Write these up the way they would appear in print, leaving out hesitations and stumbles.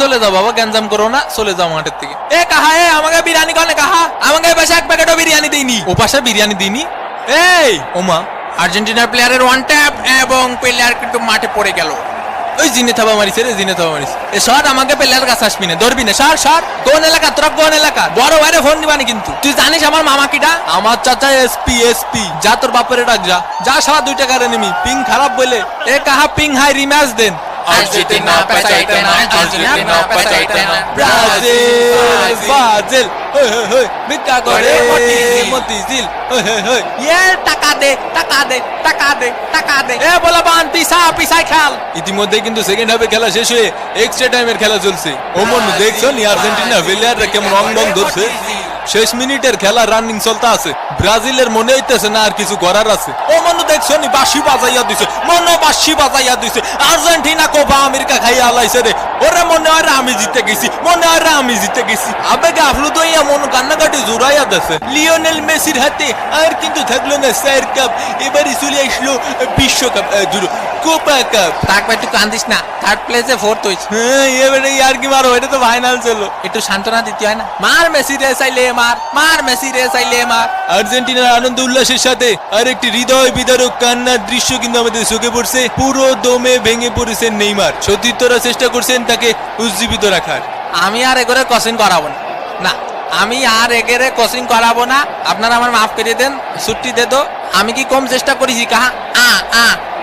চলে যাও বাবা, গ্যাঞ্জাম করো না, চলে যাও মাঠের থেকে। এ কাহা, এ আমাকে বিরিয়ানি কনে কাহা, আমাকে এই পাশে এক প্যাকেটও বিরিয়ানি দিইনি। ও পাশে বিরিয়ানি দিইনি। এই ওমা, আর্জেন্টিনার প্লেয়ারের ওয়ান ট্যাপ এবং প্লেয়ার কিন্তু মাঠে পড়ে গেল। ওই জিনে থাবা মারিছে রে, জিনে থাবা মারিছে। এ সর, আমাকে প্লেয়ার কাছে আসবি না, ধরবি না, সর সর। কোন এলাকা তোরা, কোন এলাকা? বড় ভাইরে ফোন দিবানি কিন্তু। তুই জানিস আমার মামা কিটা? আমার চাচা এসপি, এসপি। যা তোর বাপের ডাক, যা যা, সারা 2 টাকার এনিমি। পিং খারাপ বলে এ কাহা পিং হাই রিম্যাচ দেন। Argentina pesaitena, Argentina pesaitena, Brazil, Brazil, হই হই হই, ভিক্ষা করে মতিঝিল, হই হই হই। এ টাকা দে, টাকা দে, টাকা দে, টাকা দে। এ বলা বান পিসা পিসাই খেল। ইতিমধ্যে কিন্তু সেকেন্ড হাফে খেলা শেষ হয়ে এক্সট্রা টাইমের খেলা চলছে। ওমন দেখছো নি আর্জেন্টিনা প্লেয়াররা কেমন রং রং ধরছে। শেষ মিনিটের খেলা রানিং চলতে আছে। ব্রাজিলের মনে হইতেছে না আর কিছু করার আছে। ও মনে দেখছো নি বাঁশি বাজাইয়া দিছে, মনে বাঁশি বাজাইয়া দিছে। আর্জেন্টিনা কোপা আমেরিকা খাইয়া আলাইছে রে। ওরে মনে হয় আমি জিতে গেছি, মনে হয় আমি জিতে গেছি। আবেগে আফলুত হইয়া মন কান্নাকাটি জোরাইয়া দিছে। লিওনেল মেসির হাতে আর কিন্তু থাকলো না 4 কাপ, এবারই চলে আসলো বিশ্বকাপ, কোপা কাপ। থাকবে একটু কান্দিস না, থার্ড প্লেসে ফোর্থ হইছে। হ্যাঁ, এবারে আর কি মারো, এটা তো ফাইনাল চলো। একটু সান্ত্বনা দিতে হয় না? মার মেসি রে চাইলে মার, মার মেসি রে চাইলে মার। আর্জেন্টিনার আনন্দ উল্লাসের সাথে আরেকটি হৃদয় বিদারক কান্নার দৃশ্য কিন্তু আমাদের চোখে পড়ছে। পুরো দমে ভেঙে পড়েছেন নেইমার। সতীর্থরা চেষ্টা করছেন তাকে উজ্জীবিত রাখার। আমি আর এগরে কোচিং করাবো না, না আমি আর এগরে কোচিং করাবো না। আপনারা আমার মাফ করে দেন, ছুটি দে তো। আমি কি কম চেষ্টা করেছি কাহা?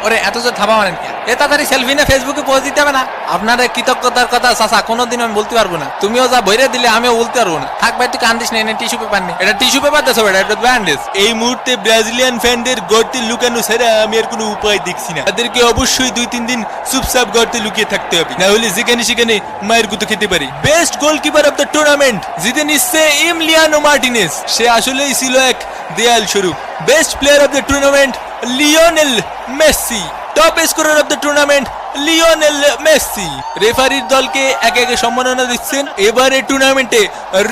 ওরে এত জোর থাবা মারেন কে? এ তাড়াতাড়ি সেলফি নিয়ে ফেসবুকে পোস্ট দিতে হবে না? আপনার কৃতজ্ঞতার কথা চাচা কোনোদিন আমি বলতে পারবো না। তুমিও যা বইরে দিলে আমিও বলতে পারবো না। থাক ভাই, তুই কান্দিস না, এনে টিস্যু পেপার নেই। এটা টিস্যু পেপার দেছো, এটা ব্যান্ডেজ। এই মুহূর্তে ব্রাজিলিয়ান ফ্যানদের গর্তে লুকানো ছাড়া আমি আর কোনো উপায় দেখছি না। তাদেরকে অবশ্যই 2-3 দিন চুপচাপ গর্তে লুকিয়ে থাকতে হবে, না হলে যেখানে সেখানে মায়ের গুতো খেতে পারি। Best goalkeeper of the tournament জিতে নিচ্ছে এমিলিয়ানো মার্টিনেজ। সে আসলেই ছিল এক দেয়াল স্বরূপ। Best player of the tournament Lionel Messi. Top scorer of the tournament Lionel Messi. রেফারির দলকে একে একে সম্মাননা দিচ্ছেন। এবারে টুর্নামেন্টে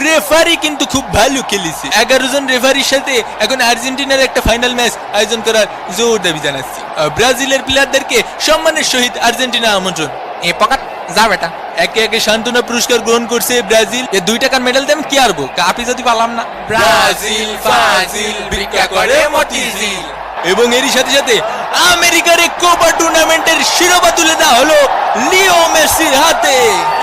রেফারি কিন্তু খুব ভালো খেলেছে। 11 জন রেফারির সাথে এখন আর্জেন্টিনার একটা ফাইনাল ম্যাচ আয়োজন করার জোর দাবি জানাচ্ছি। ব্রাজিলের প্লেয়ারদেরকে সম্মানের সহিত আর্জেন্টিনা আমন্ত্রণ। এ পকাত যা বেটা। একে একে সান্ত্বনা পুরস্কার গ্রহণ করছে ব্রাজিল। 2 টাকার মেডেল দেন কি আরবো, কাপি যদি পালাম না। ব্রাজিল ফাজিল ভিক্ষা করে মতিঝিল। এবং এরই সাথে সাথে আমেরিকার এই কোপা টুর্নামেন্টের শিরোপা তুলে দেওয়া হলো লিও মেসির হাতে।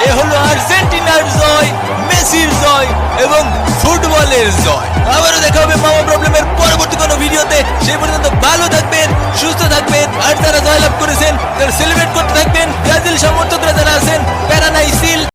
এ হলো আর্জেন্টিনার জয়, মেসির জয় এবং ফুটবলের জয়। আবারও দেখা হবে মামা প্রবলেমের পরবর্তী কোনো ভিডিওতে। সেই পর্যন্ত ভালো থাকবেন, সুস্থ থাকবেন, আর যারা জয়লাভ করেছেন তারা সেলিব্রেট করতে থাকবেন। ব্রাজিল সমর্থকরা যারা আছেন প্যারা নাই সিল।